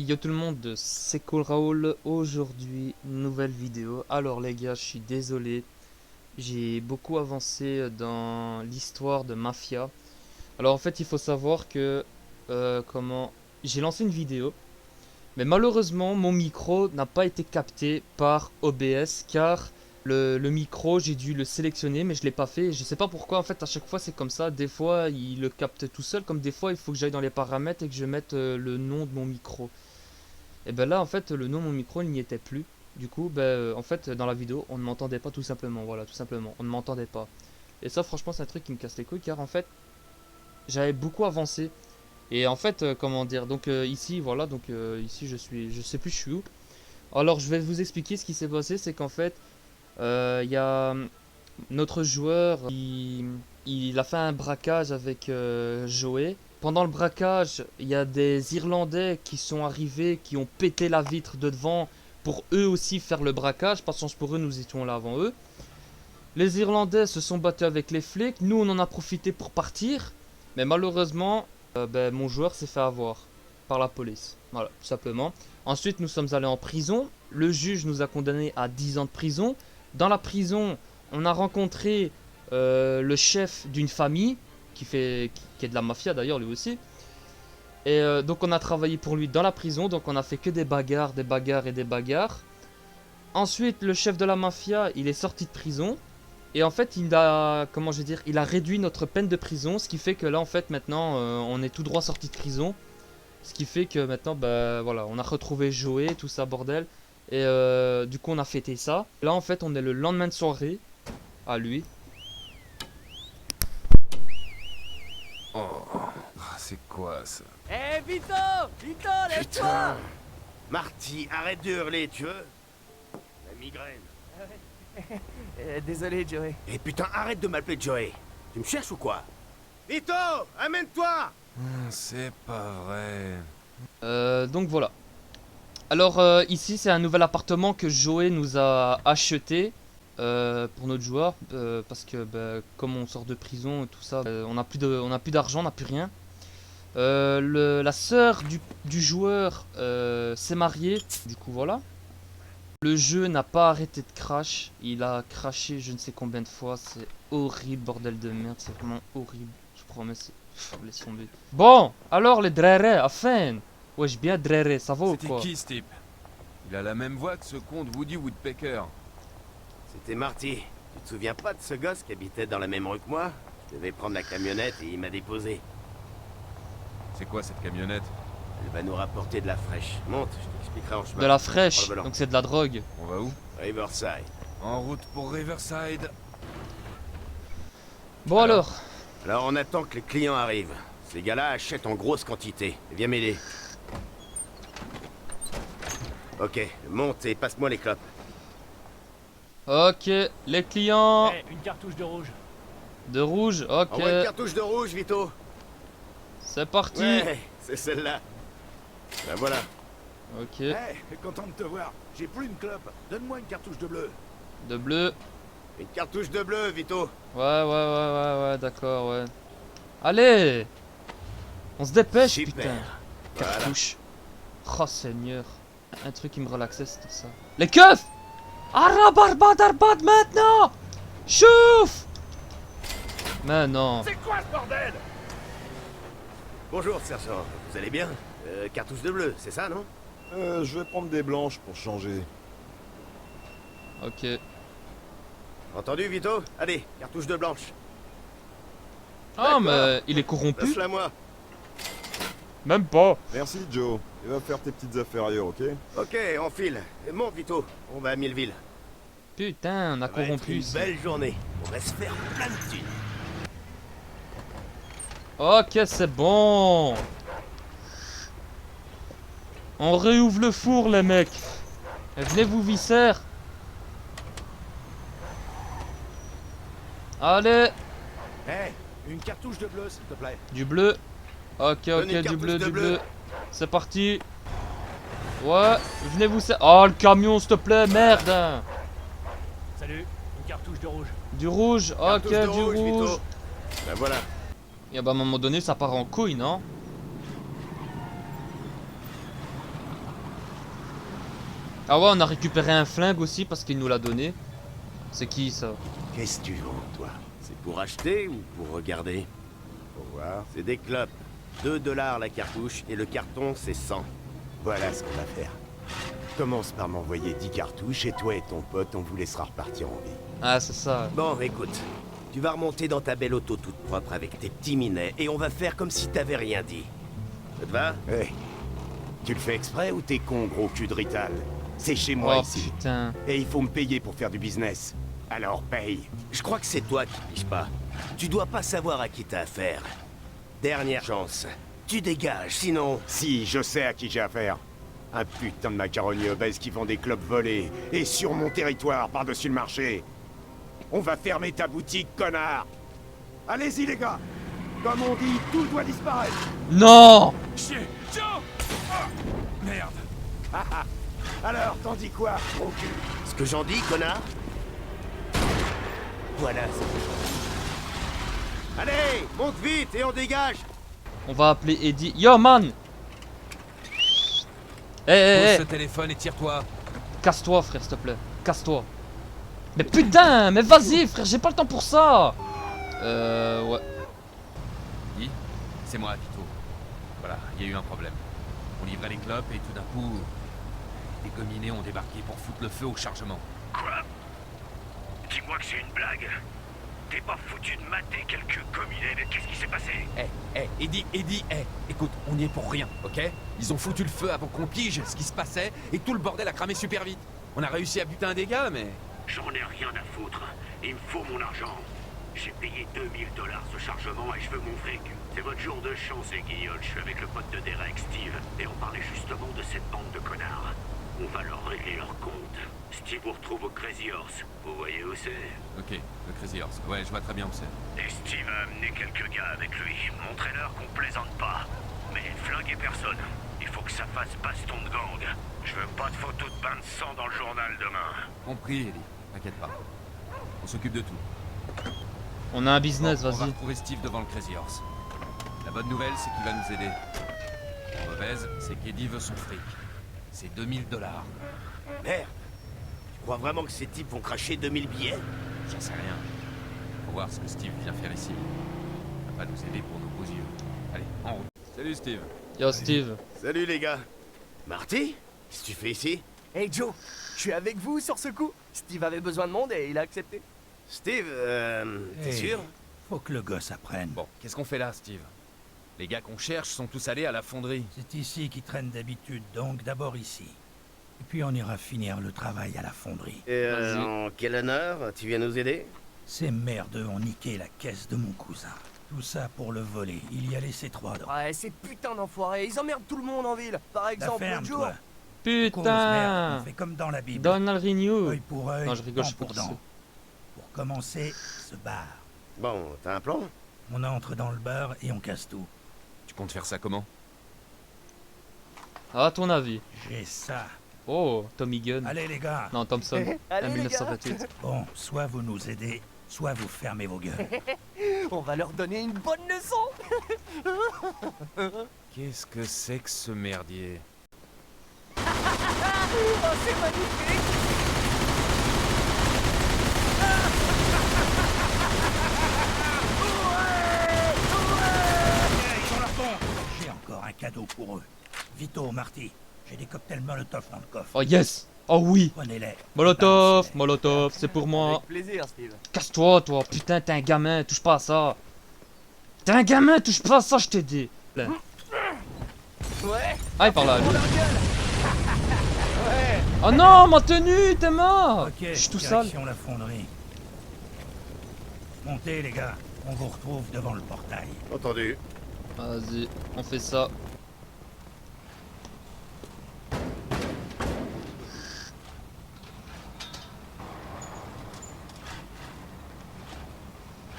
Yo tout le monde, c'est Cool Raoul. Aujourd'hui, nouvelle vidéo. Alors les gars, je suis désolé. J'ai beaucoup avancé dans l'histoire de Mafia. Alors en fait, il faut savoir que comment j'ai lancé une vidéo, mais malheureusement, mon micro n'a pas été capté par OBS car le micro, j'ai dû le sélectionner, mais je l'ai pas fait. Je sais pas pourquoi. En fait, à chaque fois, c'est comme ça. Des fois, il le capte tout seul, comme des fois, il faut que j'aille dans les paramètres et que je mette le nom de mon micro. Et ben là, en fait, le nom de mon micro, il n'y était plus. Du coup, en fait, dans la vidéo, on ne m'entendait pas tout simplement. Voilà, tout simplement. On ne m'entendait pas. Et ça, franchement, c'est un truc qui me casse les couilles car en fait, j'avais beaucoup avancé. Et en fait, comment dire, donc ici, voilà, donc ici, je sais plus je suis où. Alors, je vais vous expliquer ce qui s'est passé. C'est qu'en fait, il y a notre joueur, il a fait un braquage avec Joey. Pendant le braquage, il y a des Irlandais qui sont arrivés, qui ont pété la vitre de devant pour eux aussi faire le braquage. Pas de chance pour eux, nous étions là avant eux. Les Irlandais se sont battus avec les flics. Nous, on en a profité pour partir. Mais malheureusement, mon joueur s'est fait avoir par la police. Voilà, tout simplement. Ensuite, nous sommes allés en prison. Le juge nous a condamnés à 10 ans de prison. Dans la prison, on a rencontré le chef d'une famille qui est de la mafia d'ailleurs lui aussi. Et donc on a travaillé pour lui dans la prison. Donc on a fait que des bagarres et des bagarres. Ensuite, le chef de la mafia, il est sorti de prison. Et en fait, il a, comment je vais dire, il a réduit notre peine de prison, ce qui fait que là, en fait, maintenant, on est tout droit sorti de prison, ce qui fait que maintenant, voilà, on a retrouvé Joey, tout ça, bordel, et du coup, on a fêté ça. Là, en fait, on est le lendemain de soirée, à lui. Oh, c'est quoi ça? Eh Vito! Vito, lève-toi! Putain! Marty, arrête de hurler, tu veux? La migraine. Désolé, Joey. Et putain, arrête de m'appeler Joey. Tu me cherches ou quoi? Vito! Amène-toi! C'est pas vrai. Donc voilà. Alors ici, c'est un nouvel appartement que Joey nous a acheté pour notre joueur, parce que comme on sort de prison et tout ça, on n'a plus d'argent, on n'a plus rien. La sœur du joueur s'est mariée, du coup voilà. Le jeu n'a pas arrêté de crash, il a crashé je ne sais combien de fois, c'est horrible, bordel de merde, c'est vraiment horrible, je promets, c'est... Laisse tomber. Bon, alors les drérés, enfin. Wesh bien dréré, ça va ou C'était quoi? qui ce type? Il a la même voix que ce con de Woody Woodpecker. C'était Marty. Tu te souviens pas de ce gosse qui habitait dans la même rue que moi? Je devais prendre la camionnette et il m'a déposé. C'est quoi cette camionnette? Elle va nous rapporter de la fraîche. Monte, je t'expliquerai en chemin. De la Prends fraîche, le volant. donc c'est de la drogue. On va où? Riverside. En route pour Riverside. Bon alors, Alors on attend que les clients arrivent. Ces gars-là achètent en grosse quantité. Viens m'aider. Ok, monte et passe-moi les clopes. ok, les clients Eh, une cartouche de rouge. de rouge, ok, Envoie une cartouche de rouge, Vito. c'est parti. Ouais, c'est celle-là. Ben voilà. Ok, Eh, content de te voir. J'ai plus une clope. Donne-moi une cartouche de bleu. de bleu. Une cartouche de bleu, Vito. Ouais, d'accord, ouais. Allez, on se dépêche, Super. putain. Voilà. Cartouche. Oh Seigneur, un truc qui me relaxait, c'était ça. Les keufs. Arabarbad arbad maintenant. Chouf. Mais non. C'est quoi ce bordel? Bonjour, sergent. Vous allez bien? Cartouche de bleu, c'est ça, non? Je vais prendre des blanches pour changer. Ok. Entendu, Vito? Allez, cartouche de blanche. Ah D'accord. mais il est corrompu. Passe-la moi. Même pas. Merci Joe. Et va faire tes petites affaires ailleurs, ok? Ok, on file. Monte, Vito. On va à Millville. Putain, on a Ça va être corrompu une ici. belle journée. On va se faire plein de thunes. Ok, c'est bon. On réouvre le four, les mecs. Et venez vous visser. Allez, Eh, une cartouche de bleu, s'il te plaît. du bleu. Ok, Donne ok, une du cartouche bleu, de du bleu. bleu. C'est parti. Ouais, venez vous ser... Oh, le camion, s'il te plaît, merde. Salut, une cartouche de rouge. Du rouge, ok, Cartouche de du rouge, rouge. Vito. Ben voilà. Et bah, à un moment donné, ça part en couille, non? Ah ouais, on a récupéré un flingue aussi parce qu'il nous l'a donné. C'est qui ça? Qu'est-ce que tu vends, toi? C'est pour acheter ou pour regarder? Faut voir. C'est des clopes. 2 $ la cartouche et le carton, c'est 100. Voilà ce qu'on va faire. Commence par m'envoyer 10 cartouches et toi et ton pote, on vous laissera repartir en vie. Ah, c'est ça. Bon, écoute. Tu vas remonter dans ta belle auto toute propre avec tes petits minets et on va faire comme si t'avais rien dit. Ça te va? Hé, tu le fais exprès ou t'es con, gros cul de rital? C'est chez moi Oh ici. putain. Et il faut me payer pour faire du business. Alors paye. Je crois que c'est toi qui piges pas. Tu dois pas savoir à qui t'as affaire. Dernière chance. Tu dégages, sinon... Si, je sais à qui j'ai affaire. Un putain de macaroni obèse qui vend des clopes volées. Et sur mon territoire, par-dessus le marché. On va fermer ta boutique, connard. Allez-y, les gars. Comme on dit, tout doit disparaître. Non! Chier! Joe! Ah, merde! Alors, t'en dis quoi, gros cul? Ce que j'en dis, connard? Voilà, c'est... Allez, monte vite et on dégage. On va appeler Eddie. Yo man! Eh Pose eh ce eh! téléphone et tire-toi. Casse-toi frère s'il te plaît. Casse-toi. Mais putain! Mais vas-y frère, j'ai pas le temps pour ça! Ouais. Dis, c'est moi, Vito. Voilà, il y a eu un problème. On livrait les clopes et tout d'un coup, des gominés ont débarqué pour foutre le feu au chargement. Quoi? Dis-moi que c'est une blague. T'es pas foutu de mater quelques combinés, mais qu'est-ce qui s'est passé? Eddie, écoute, on y est pour rien, ok? Ils ont foutu le feu avant qu'on pige ce qui se passait et tout le bordel a cramé super vite. On a réussi à buter un dégât, mais... J'en ai rien à foutre. Il me faut mon argent. J'ai payé 2000 $ ce chargement et je veux mon fric. C'est votre jour de chance, les guignols. Je suis avec le pote de Derek, Steve, et on parlait justement de cette bande de connards. On va leur régler leur compte. Steve vous retrouve au Crazy Horse. Vous voyez où c'est? Ok, le Crazy Horse. Ouais, je vois très bien où c'est. Et Steve a amené quelques gars avec lui. Montrez-leur qu'on plaisante pas. Mais flinguez personne. Il faut que ça fasse baston de gang. Je veux pas de photos de bain de sang dans le journal demain. Compris, Eddie. T'inquiète pas. On s'occupe de tout. On a un business, Bon, on va vas-y. retrouver Steve devant le Crazy Horse. La bonne nouvelle, c'est qu'il va nous aider. La mauvaise, c'est qu'Eddie veut son fric. C'est 2000 $. Merde. Tu crois vraiment que ces types vont cracher 2000 billets? J'en sais rien. Faut voir ce que Steve vient faire ici. Il va pas nous aider pour nos beaux yeux. Allez, en route. Salut Steve. Yo Steve. Salut les gars. Marty? Qu'est-ce que tu fais ici? Hey Joe, je suis avec vous sur ce coup. Steve avait besoin de monde et il a accepté. Steve, t'es Hey, sûr? Faut que le gosse apprenne. Bon, qu'est-ce qu'on fait là, Steve? Les gars qu'on cherche sont tous allés à la fonderie. C'est ici qu'il traîne d'habitude, donc d'abord ici. Et puis on ira finir le travail à la fonderie. Et Vas-y. en quel honneur? Tu viens nous aider? Ces merdeux ont niqué la caisse de mon cousin. Tout ça pour le voler. Il y a laissé 3 dents. Ouais, ces putains d'enfoirés, ils emmerdent tout le monde en ville. Par La exemple, ferme, Joe. toi. Cause, merde. On Putain! fait comme dans la Bible. Donald Renew. Œil pour œil, Non, je rigole, dent je sais pas pour qui dent. Pour commencer, se barre. Bon, t'as un plan? On entre dans le bar et on casse tout. Tu comptes faire ça comment? À ton avis. J'ai ça. Oh, Tommy Gun. Allez les gars. Non, Thompson. Allez, les 1928. Bon, soit vous nous aidez, soit vous fermez vos gueules. On va leur donner une bonne leçon. Qu'est-ce que c'est que ce merdier? Oh, c'est magnifique. J'ai encore un cadeau pour eux. Vito, Marty, j'ai des cocktails Molotov dans le coffre. Oh yes! Oh oui! Prenez-les. Molotov, Balancez-les. Molotov, c'est pour moi. Avec plaisir, Steve. Casse-toi, toi. Putain, t'es un gamin, touche pas à ça. T'es un gamin, touche pas à ça, je t'ai dit. Là. Ouais. Ah, il parle là, lui. Pour leur gueule. Ouais. Oh non, ma tenue, t'es mort! Ok, Je suis tout sale. direction la fonderie. Montez les gars, on vous retrouve devant le portail. Entendu. Vas-y, on fait ça.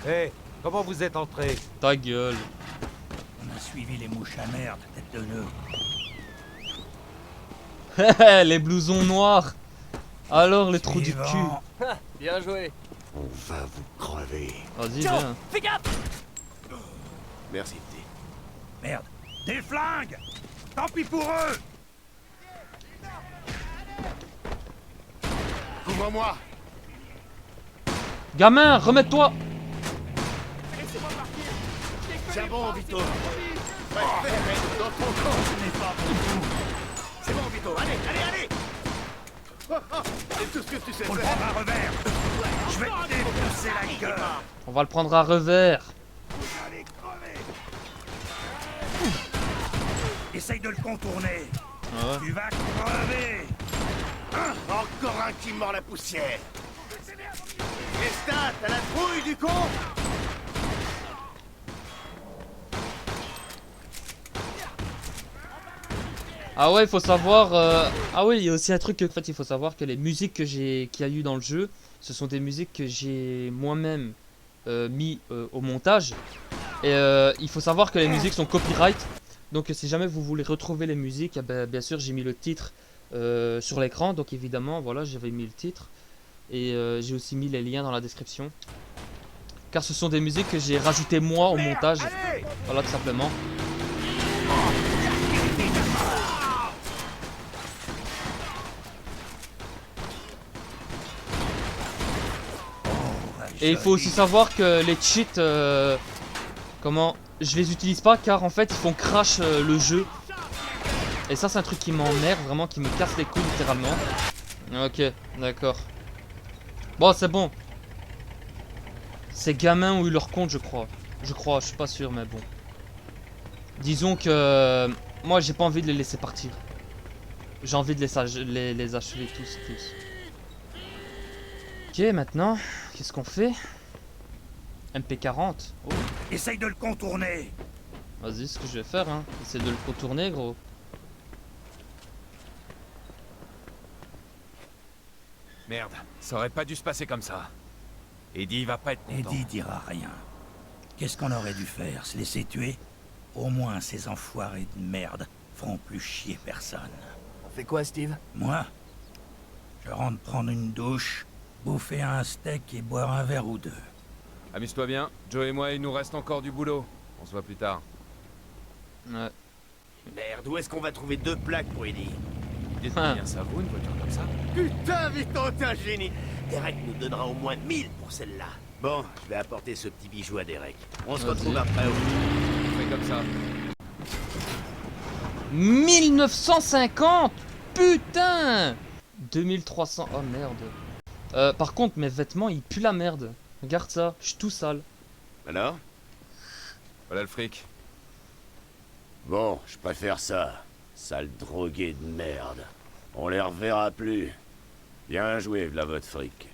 Hé, comment vous êtes entré? Ta gueule. On a suivi les mouches à merde, tête de nœud. Les blousons noirs. Alors, les trous du cul. Suivant. Bien joué. On va vous crever. Vas-y, Joe, viens. fais gaffe. Merci, petit. Merde. Des flingues. Tant pis pour eux. Laisse-moi moi. Gamin, remets-toi. C'est bon, Vito. Préfère dans ton camp. C'est bon, Vito. Allez, allez, allez. C'est tout ce que tu sais On le faire. prendra à revers. Je vais te défoncer la gueule. On va le prendre à revers. Allez, crevez. Essaye de le contourner. Ah ouais. Tu vas crever. Encore un qui mord la poussière. Lestat, t'as la trouille du con. Ah ouais, il faut savoir... Ah oui, il y a aussi un truc, en fait, il faut savoir que les musiques qu'il y a eu dans le jeu, ce sont des musiques que j'ai moi-même mis au montage. Et il faut savoir que les musiques sont copyright. Donc si jamais vous voulez retrouver les musiques, eh ben, bien sûr j'ai mis le titre sur l'écran. Donc évidemment, voilà, j'avais mis le titre. Et j'ai aussi mis les liens dans la description. Car ce sont des musiques que j'ai rajoutées moi au montage. Voilà, tout simplement. Et il faut aussi savoir que les cheats, comment, je les utilise pas car en fait ils font crash le jeu. Et ça c'est un truc qui m'emmerde, vraiment qui me casse les couilles littéralement. Ok, d'accord. Bon, c'est bon. Ces gamins ont eu leur compte, je crois. Je suis pas sûr, mais bon. Disons que moi j'ai pas envie de les laisser partir. J'ai envie de les achever tous. Ok, maintenant, qu'est-ce qu'on fait? MP40. Oh. Essaye de le contourner. Vas-y, ce que je vais faire, hein. Essayer de le contourner, gros. Merde, ça aurait pas dû se passer comme ça. Eddie va pas être content. Eddie dira rien. Qu'est-ce qu'on aurait dû faire? Se laisser tuer? Au moins ces enfoirés de merde feront plus chier personne. On fait quoi, Steve? Moi, je rentre prendre une douche, bouffer un steak et boire un verre ou deux. Amuse-toi bien, Joe et moi, il nous reste encore du boulot. On se voit plus tard. Ouais. Merde, où est-ce qu'on va trouver 2 plaques pour Eddie? Dites-moi bien ça, vous, une voiture comme ça? Putain, Vito, t'es un génie. Derek nous donnera au moins 1000 pour celle-là. Bon, je vais apporter ce petit bijou à Derek. On se retrouve après. On fait comme ça. 1950. Putain. 2300. Oh merde. Par contre, mes vêtements, ils puent la merde. Regarde ça, je suis tout sale. Alors? Voilà le fric. Bon, je préfère ça. Sale drogué de merde. On les reverra plus. Bien joué, v'là votre fric.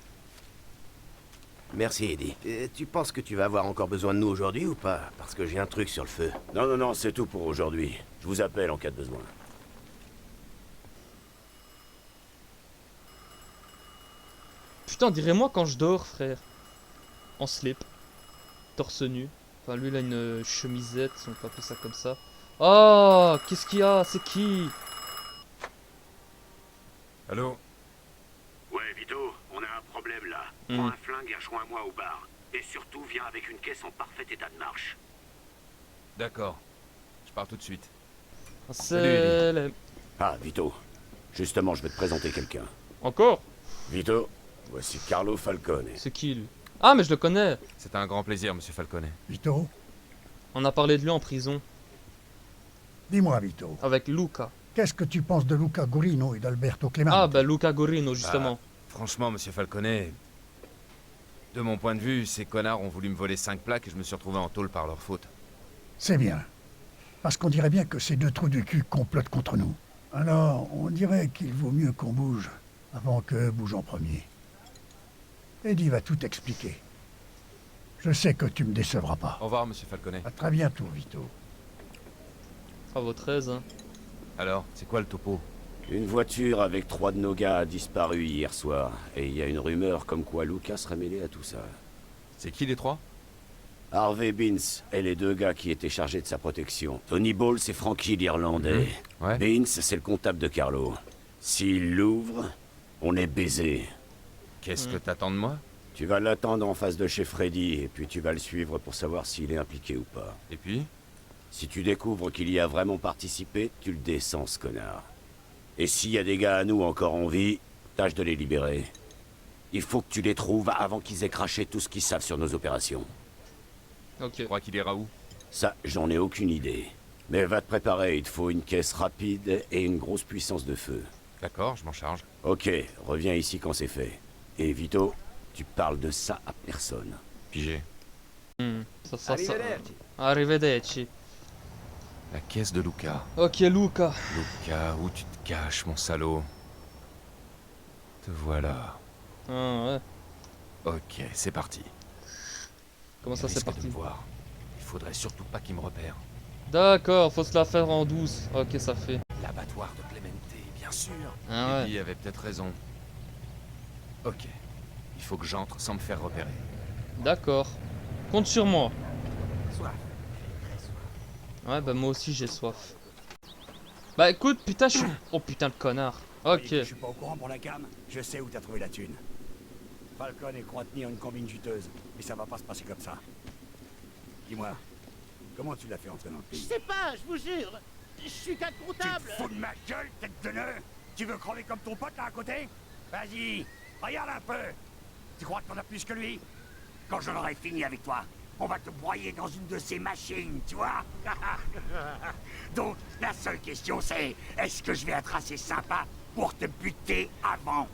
Merci, Eddie. Et tu penses que tu vas avoir encore besoin de nous aujourd'hui ou pas? Parce que j'ai un truc sur le feu. Non, c'est tout pour aujourd'hui. Je vous appelle en cas de besoin. Putain, dirais-moi quand je dors, frère. En slip. Torse nu. Enfin, lui, il a une chemisette, si on peut appeler ça comme ça. Oh, qu'est-ce qu'il y a? C'est qui? Allô? Ouais, Vito, on a un problème là. Prends un flingue et rejoins-moi au bar. Et surtout, viens avec une caisse en parfait état de marche. D'accord. Je pars tout de suite. C'est... les- Ah, Vito. Justement, je vais te présenter quelqu'un. Encore? Vito, voici Carlo Falcone. C'est qui, lui? Ah, mais je le connais. C'est un grand plaisir, monsieur Falcone. Vito, On a parlé de lui en prison. dis-moi, Vito, Avec Luca. qu'est-ce que tu penses de Luca Gurino et d'Alberto Clemente? Ah, bah Luca Gorino, justement. Franchement, monsieur Falcone, de mon point de vue, ces connards ont voulu me voler 5 plaques et je me suis retrouvé en tôle par leur faute. C'est bien. Parce qu'on dirait bien que ces 2 trous du cul complotent contre nous. Alors, on dirait qu'il vaut mieux qu'on bouge avant qu'eux bougent en premier. Eddie va tout expliquer. Je sais que tu me décevras pas. Au revoir, monsieur Falcone. À très bientôt, Vito. À votre aise, hein. Alors, c'est quoi le topo? Une voiture avec 3 de nos gars a disparu hier soir. Et il y a une rumeur comme quoi Lucas serait mêlé à tout ça. C'est qui les 3? Harvey Binns et les 2 gars qui étaient chargés de sa protection. Tony Ball, c'est Frankie l'Irlandais. Ouais. Binns, c'est le comptable de Carlo. S'il l'ouvre, on est baisé. Qu'est-ce que t'attends de moi? Tu vas l'attendre en face de chez Freddy, et puis tu vas le suivre pour savoir s'il est impliqué ou pas. Et puis? Si tu découvres qu'il y a vraiment participé, tu le descends, ce connard. Et s'il y a des gars à nous encore en vie, tâche de les libérer. Il faut que tu les trouves avant qu'ils aient craché tout ce qu'ils savent sur nos opérations. Ok. Tu crois qu'il ira où? Ça, j'en ai aucune idée. Mais va te préparer, il te faut une caisse rapide et une grosse puissance de feu. D'accord, je m'en charge. Ok, reviens ici quand c'est fait. Et Vito, tu parles de ça à personne. Pigé. Ça. Arrivederci. Arrivederci. La caisse de Luca. Ok, Luca. Luca, où tu te caches, mon salaud? Te voilà. Ah, ouais. Ok, c'est parti. Comment ça, Il c'est risque de parti? me voir. Il faudrait surtout pas qu'il me repère. D'accord, faut se la faire en douce. Ok, ça fait. L'abattoir de Clemente, bien sûr. Ah ouais. Eddie avait peut-être raison. Ok. Il faut que j'entre sans me faire repérer. D'accord. Compte sur moi. Soif. Ouais, bah moi aussi j'ai soif. Bah écoute, putain, je suis... Oh putain, le connard. Ok. Je suis pas au courant pour la cam. Je sais où t'as trouvé la thune. Falcon et croit tenir une combine juteuse. Mais ça va pas se passer comme ça. Dis-moi, comment tu l'as fait entrer dans le pays? Je sais pas, je vous jure. Je suis qu'un comptable. Tu te fous de ma gueule, tête de nœud? Tu veux crever comme ton pote là à côté? Vas-y, regarde un peu. Tu crois que t'en as plus que lui? Quand j'en aurai fini avec toi, on va te broyer dans une de ces machines, tu vois? Donc, la seule question c'est, est-ce que je vais être assez sympa pour te buter avant?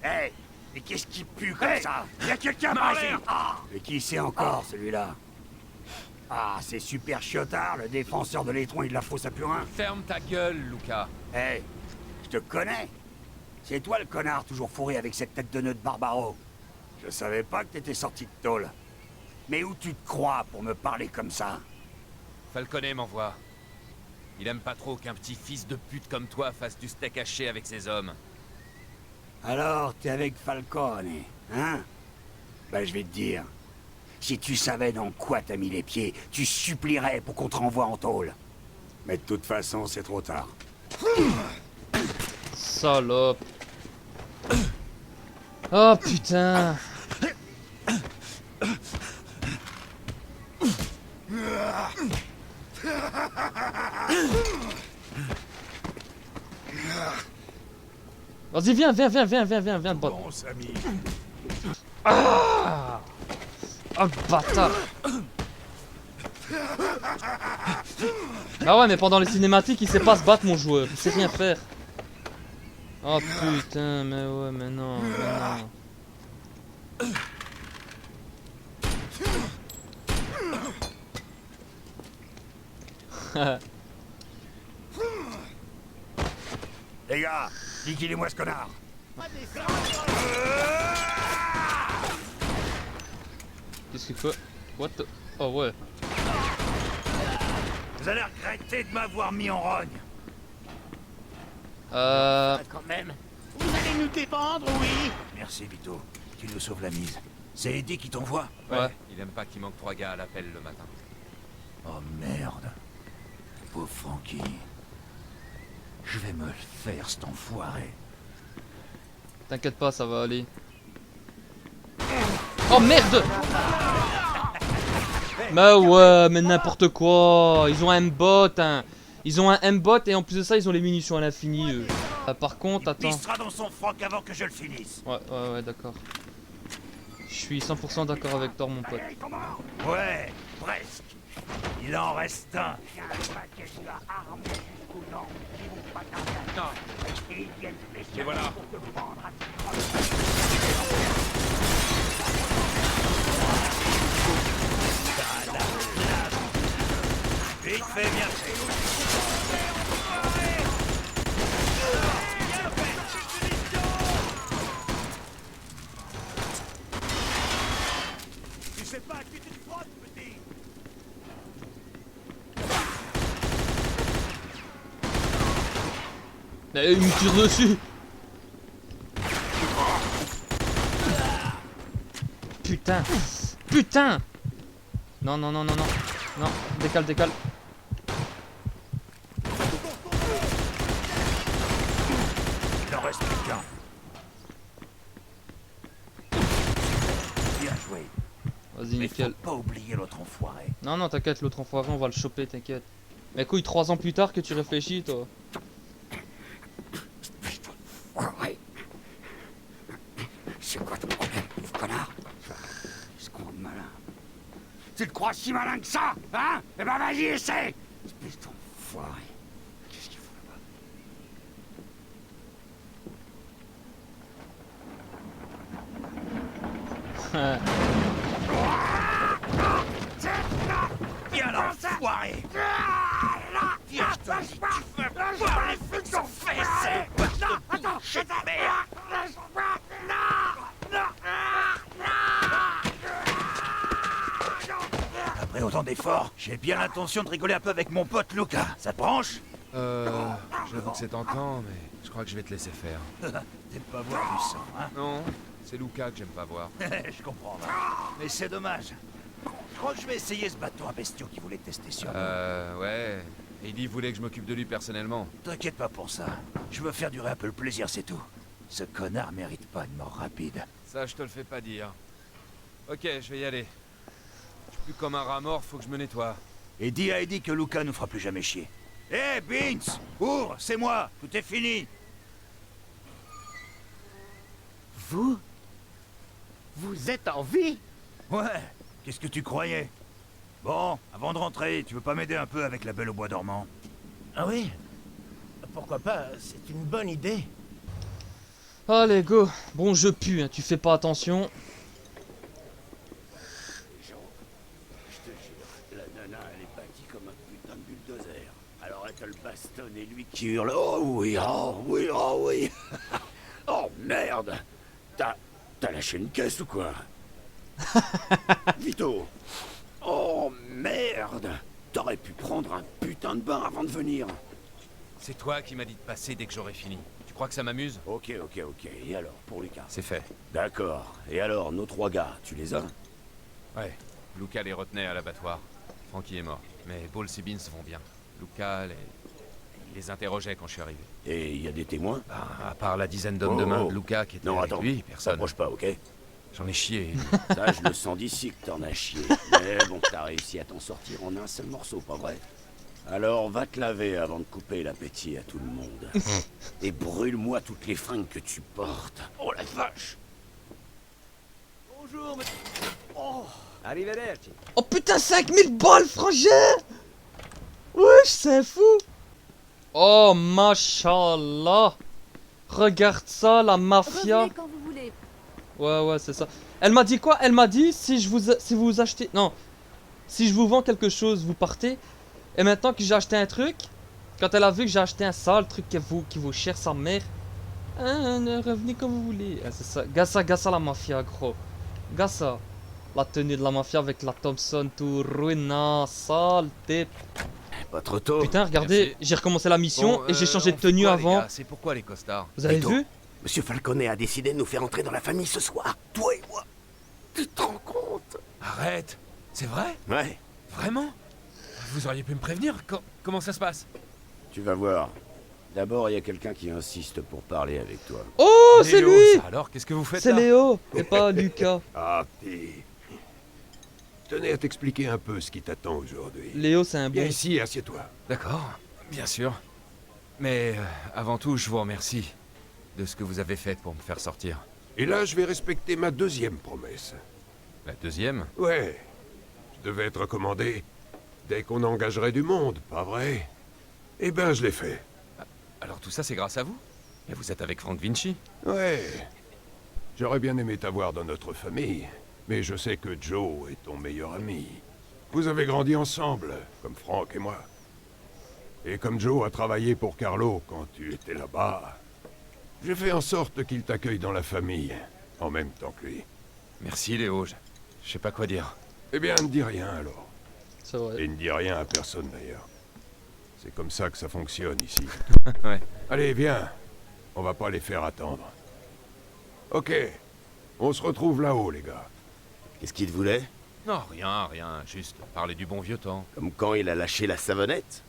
Hé, mais qu'est-ce qui pue comme ça? Y a quelqu'un par ici? Et qui c'est encore, celui-là? Ah, c'est Super Chiotard, le défenseur de l'étron et de la fosse à purin. Ferme ta gueule, Luca. Hé, je te connais. C'est toi le connard toujours fourré avec cette tête de nœud de Barbaro. Je savais pas que t'étais sorti de tôle. Mais où tu te crois pour me parler comme ça? Falconet m'envoie. Il aime pas trop qu'un petit fils de pute comme toi fasse du steak haché avec ses hommes. Alors, t'es avec Falcone, hein? Ben, je vais te dire. Si tu savais dans quoi t'as mis les pieds, tu supplierais pour qu'on te renvoie en tôle. Mais de toute façon, c'est trop tard. Salope. Oh putain. Vas-y, viens, le bot. Bon, Samy. Ah, oh, bâtard. Ah ouais, mais pendant les cinématiques, il sait pas se battre, mon joueur. Il sait rien faire. Oh putain, mais ouais, mais non, Les gars, liquidez-moi ce connard. Qu'est-ce qu'il fait? What the... Oh ouais. Vous allez regretter de m'avoir mis en rogne. Quand même. Vous allez nous défendre, oui. Merci, Vito. Tu nous sauves la mise. C'est Eddie qui t'envoie? Ouais. Il aime pas qu'il manque 3 gars à l'appel le matin. Oh merde. Pauvre Frankie. Je vais me le faire, cet enfoiré. T'inquiète pas, ça va aller. Oh merde! Mais ouais, mais n'importe quoi. Ils ont un M-bot, hein. Ils ont un M-bot et en plus de ça, ils ont les munitions à l'infini, eux. Par contre, attends. Il pissera dans son froc avant que je le finisse. Ouais, d'accord. Je suis 100% d'accord avec toi, mon pote. Ouais, presque. Il en reste un. Et voilà. Vite fait, bien fait. Tu sais pas à qui tu te frottes, petit. Il me tire dessus. Putain. Putain. Non. Non, décale. Il en reste plus qu'un. Bien joué. Vas-y, Mais nickel. faut pas oublier l'autre enfoiré. Non, t'inquiète, l'autre enfoiré, on va le choper, t'inquiète. Mais couille, 3 ans plus tard que tu réfléchis, toi. Tu te crois si malin que ça, hein? Eh ben vas-y, essaie! Espèce d'enfoiré. Qu'est-ce qu'il fout là-bas? Viens là, enfoiré! Viens, je te dis, tu veux voir les feux de ton fesse! Attends, de merde! Après autant d'efforts, j'ai bien l'intention de rigoler un peu avec mon pote Luca. Ça te branche? J'avoue que c'est tentant, mais je crois que je vais te laisser faire. T'aimes pas voir du sang, hein? Non, c'est Luca que j'aime pas voir. Je comprends, là. Mais c'est dommage. Je crois que je vais essayer ce bâton à bestiaux qui voulait tester sur moi. Ouais. Eddie voulait que je m'occupe de lui personnellement. T'inquiète pas pour ça. Je veux faire durer un peu le plaisir, c'est tout. Ce connard mérite pas une mort rapide. Ça, je te le fais pas dire. Ok, je vais y aller. Je suis plus comme un rat mort, faut que je me nettoie. Et dis à Eddie que Luca nous fera plus jamais chier. Hé, Vince! Ouvre, c'est moi! Tout est fini! Vous? Vous êtes en vie? Ouais, qu'est-ce que tu croyais? Bon, avant de rentrer, tu veux pas m'aider un peu avec la Belle au bois dormant? Ah oui? Pourquoi pas? C'est une bonne idée. Allez, go. Bon, je pue, hein, tu fais pas attention. Je te jure, la nana, elle est bâtie comme un putain de bulldozer. Alors elle te le bastonne et lui qui hurle. Oh oui, oh oui, oh oui. Oh merde. T'as lâché une caisse ou quoi? Vito. Oh merde. T'aurais pu prendre un putain de bain avant de venir. C'est toi qui m'as dit de passer dès que j'aurai fini. Tu crois que ça m'amuse? Ok. Et alors, pour Lucas? C'est fait. D'accord. Et alors, nos 3 gars, tu les as? Ouais. Luca les retenait à l'abattoir. Frankie est mort. Mais Balls et Beans vont bien. Luca il les interrogeait quand je suis arrivé. Et il y a des témoins? À part la dizaine d'hommes de main de Luca qui était avec lui, personne. T'approches pas, ok? J'en ai chié. Ça, je le sens d'ici que t'en as chié. Mais bon, t'as réussi à t'en sortir en un seul morceau, pas vrai? Alors, va te laver avant de couper l'appétit à tout le monde. Et brûle-moi toutes les fringues que tu portes. Oh la vache! Bonjour, monsieur. Oh, arrivederci. Oh putain, 5000 balles, frangin! Wesh, c'est fou! Oh, machallah! Regarde ça, la mafia! Revenez quand vous voulez. Ouais, c'est ça. Elle m'a dit quoi? Elle m'a dit, si vous achetez... Non. Si je vous vends quelque chose, vous partez. Et maintenant que j'ai acheté un truc, quand elle a vu que j'ai acheté un sale truc qui vaut cher sa mère, revenez quand vous voulez. Ah, c'est ça. Gassa la mafia, gros. Gassa. La tenue de la mafia avec la Thompson tout ruinant, sale type. Pas trop tôt. Putain, regardez, j'ai recommencé la mission et j'ai changé de on fait tenue quoi, avant. les gars? C'est pourquoi les costards? Vous avez Vito, vu? Monsieur Falcone a décidé de nous faire entrer dans la famille ce soir. Toi et moi. Tu te rends compte? Arrête! C'est vrai? Ouais. Vraiment? Vous auriez pu me prévenir? Comment ça se passe? Tu vas voir. D'abord, il y a quelqu'un qui insiste pour parler avec toi. Oh, c'est Léo, lui! ça, alors, qu'est-ce que vous faites C'est là? Léo, et pas Lucas. Ah, petit. Tenez à t'expliquer un peu ce qui t'attend aujourd'hui. Léo, c'est un bon. Viens ici, assieds-toi. D'accord, bien sûr. Mais avant tout, je vous remercie de ce que vous avez fait pour me faire sortir. Et là, je vais respecter ma deuxième promesse. La deuxième? Ouais. Je devais être recommandé dès qu'on engagerait du monde, pas vrai? Eh ben, je l'ai fait. Alors tout ça, c'est grâce à vous? Et vous êtes avec Frank Vinci? Ouais. J'aurais bien aimé t'avoir dans notre famille, mais je sais que Joe est ton meilleur ami. Vous avez grandi ensemble, comme Frank et moi. Et comme Joe a travaillé pour Carlo quand tu étais là-bas, j'ai fait en sorte qu'il t'accueille dans la famille, en même temps que lui. Merci Léo, je sais pas quoi dire. Eh bien, ne dis rien alors. C'est vrai. Et ne dis rien à personne d'ailleurs. C'est comme ça que ça fonctionne ici. Ouais. Allez, viens. On va pas les faire attendre. Ok. On se retrouve là-haut, les gars. Qu'est-ce qu'il te voulait? Non, rien, juste parler du bon vieux temps. Comme quand il a lâché la savonnette?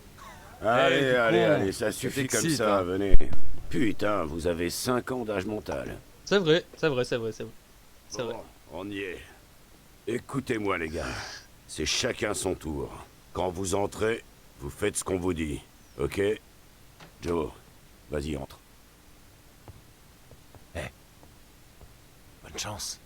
Allez, du allez, con. ça suffit comme t'excite, ça, hein. venez. Putain, vous avez 5 ans d'âge mental. C'est vrai. C'est vrai. Bon, on y est. Écoutez-moi, les gars. C'est chacun son tour. Quand vous entrez, vous faites ce qu'on vous dit. Ok? Joe, vas-y, entre. Bonne chance.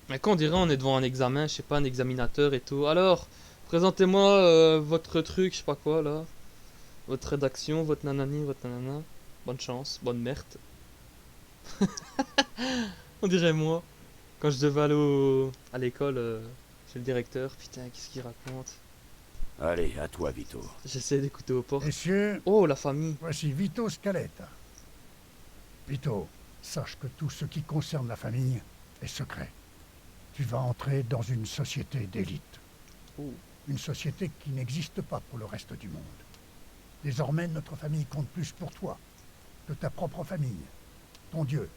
Mais quand on dirait on est devant un examen, je sais pas, un examinateur et tout. Alors, présentez-moi votre truc, je sais pas quoi là. Votre rédaction, votre nanani, votre nanana. Bonne chance, bonne merde. On dirait moi. Quand je devais aller à l'école chez le directeur, putain, qu'est-ce qu'il raconte? Allez, à toi, Vito. J'essaie d'écouter aux portes. Messieurs, Oh, la famille. voici Vito Scaletta. Vito, sache que tout ce qui concerne la famille est secret. Tu vas entrer dans une société d'élite. Une société qui n'existe pas pour le reste du monde. Désormais, notre famille compte plus pour toi que ta propre famille, ton Dieu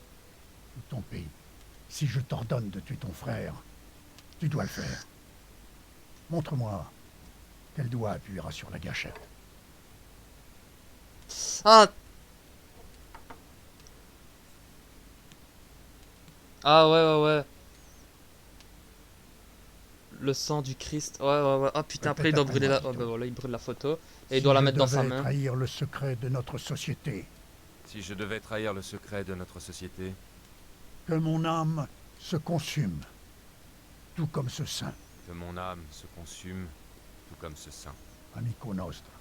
ou ton pays. Si je t'ordonne de tuer ton frère, tu dois le faire. Montre-moi quel doigt appuiera sur la gâchette. Ah. Ah ouais. Le sang du Christ. Ouais. Ah putain, après il doit brûler la... Oh bah voilà, il brûle la photo. Et il doit la mettre dans sa main. Trahir le secret de notre société. Si je devais trahir le secret de notre société... Que mon âme se consume, tout comme ce saint. Que mon âme se consume, tout comme ce saint. Amico nostra.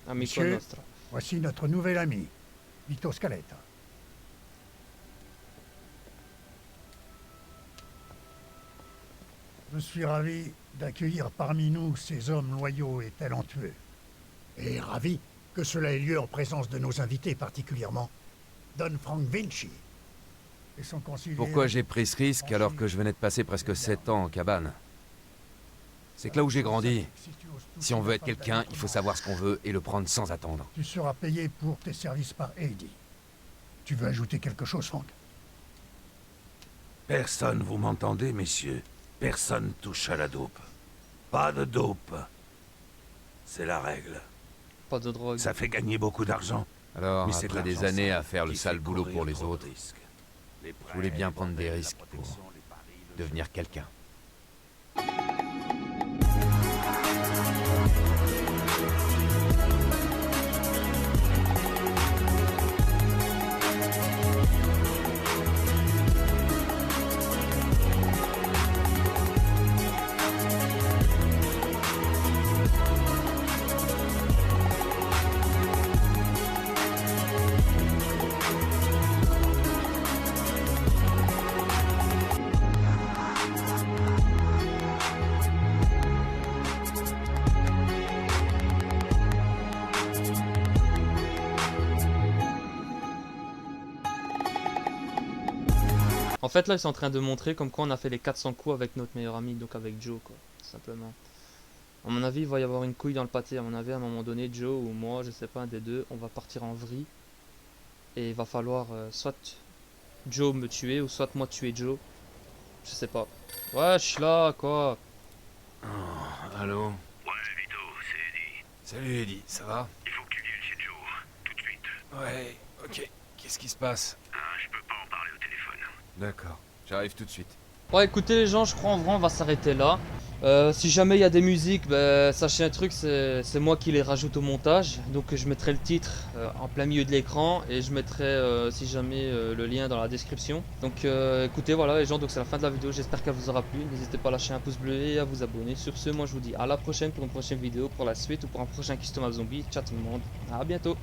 Amico Monsieur, nostra. Voici notre nouvel ami, Vito Scaletta. Je suis ravi d'accueillir parmi nous ces hommes loyaux et talentueux. Et ravi que cela ait lieu en présence de nos invités particulièrement, Don Frank Vinci. Et son conseiller... Pourquoi j'ai pris ce risque alors que je venais de passer presque 7 ans en cabane? C'est que là où j'ai grandi, si on veut être quelqu'un, il faut savoir ce qu'on veut et le prendre sans attendre. Tu seras payé pour tes services par Heidi. Tu veux ajouter quelque chose, Frank? Personne, vous m'entendez, messieurs? Personne touche à la dope. Pas de dope. C'est la règle. Pas de drogue. Ça fait gagner beaucoup d'argent. Alors, mais c'est après des années à faire le sale boulot pour les autres, je voulais bien prendre des risques pour devenir quelqu'un. En fait là ils sont en train de montrer comme quoi on a fait les 400 coups avec notre meilleur ami, donc avec Joe quoi, tout simplement. À mon avis il va y avoir une couille dans le pâté, à mon avis à un moment donné Joe ou moi, je sais pas, un des deux, on va partir en vrille. Et il va falloir soit Joe me tuer ou soit moi tuer Joe. Je sais pas. Ouais je suis là quoi. Oh, allô? Ouais Vito, c'est Eddie. Salut Eddie, ça va? Il faut que tu viennes chez Joe, tout de suite. Ouais, ok. Qu'est-ce qui se passe? Je peux pas en parler au téléphone. D'accord, j'arrive tout de suite. Ouais écoutez les gens, je crois en vrai on va s'arrêter là. Si jamais il y a des musiques, sachez un truc, c'est moi qui les rajoute au montage. Donc je mettrai le titre en plein milieu de l'écran et je mettrai si jamais le lien dans la description. Donc écoutez voilà les gens, donc c'est la fin de la vidéo, j'espère qu'elle vous aura plu. N'hésitez pas à lâcher un pouce bleu et à vous abonner. Sur ce, moi je vous dis à la prochaine pour une prochaine vidéo, pour la suite ou pour un prochain Custom Zombie. Ciao tout le monde, à bientôt.